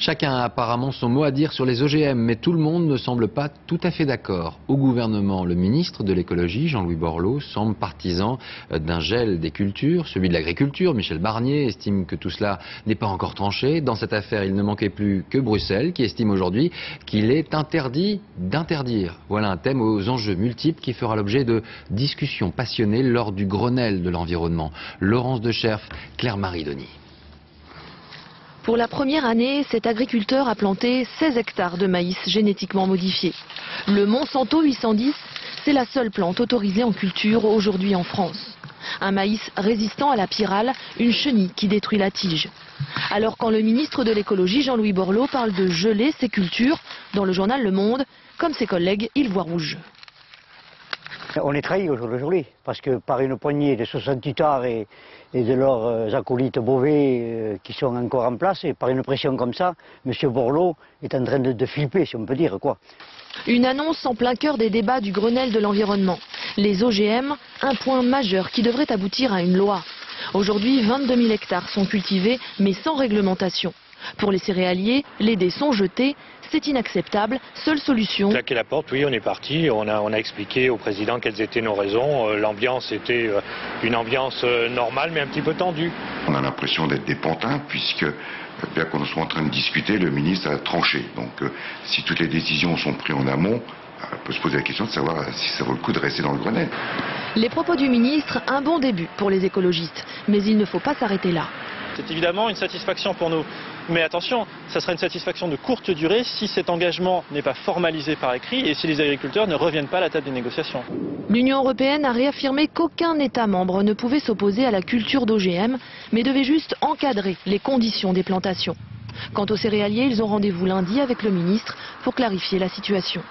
Chacun a apparemment son mot à dire sur les OGM, mais tout le monde ne semble pas tout à fait d'accord. Au gouvernement, le ministre de l'écologie, Jean-Louis Borloo, semble partisan d'un gel des cultures. Celui de l'agriculture, Michel Barnier, estime que tout cela n'est pas encore tranché. Dans cette affaire, il ne manquait plus que Bruxelles, qui estime aujourd'hui qu'il est interdit d'interdire. Voilà un thème aux enjeux multiples qui fera l'objet de discussions passionnées lors du Grenelle de l'environnement. Laurence Decherf, Claire-Marie Denis. Pour la première année, cet agriculteur a planté 16 hectares de maïs génétiquement modifié. Le Monsanto 810, c'est la seule plante autorisée en culture aujourd'hui en France. Un maïs résistant à la pyrale, une chenille qui détruit la tige. Alors quand le ministre de l'écologie, Jean-Louis Borloo, parle de geler ces cultures, dans le journal Le Monde, comme ses collègues, il voit rouge. On est trahi aujourd'hui, parce que par une poignée de 68 arts et de leurs acolytes Beauvais qui sont encore en place, et par une pression comme ça, M. Borloo est en train de flipper, si on peut dire, quoi. Une annonce en plein cœur des débats du Grenelle de l'environnement. Les OGM, un point majeur qui devrait aboutir à une loi. Aujourd'hui, 22 000 hectares sont cultivés, mais sans réglementation. Pour les céréaliers, les dés sont jetés. C'est inacceptable. Seule solution. Claquer la porte, oui, on est parti. On a expliqué au président quelles étaient nos raisons. L'ambiance était une ambiance normale, mais un petit peu tendue. On a l'impression d'être des pantins, puisque, bien qu'on soit en train de discuter, le ministre a tranché. Donc, si toutes les décisions sont prises en amont, on peut se poser la question de savoir si ça vaut le coup de rester dans le Grenelle. Les propos du ministre, un bon début pour les écologistes. Mais il ne faut pas s'arrêter là. C'est évidemment une satisfaction pour nous. Mais attention, ça sera une satisfaction de courte durée si cet engagement n'est pas formalisé par écrit et si les agriculteurs ne reviennent pas à la table des négociations. L'Union européenne a réaffirmé qu'aucun État membre ne pouvait s'opposer à la culture d'OGM, mais devait juste encadrer les conditions des plantations. Quant aux céréaliers, ils ont rendez-vous lundi avec le ministre pour clarifier la situation.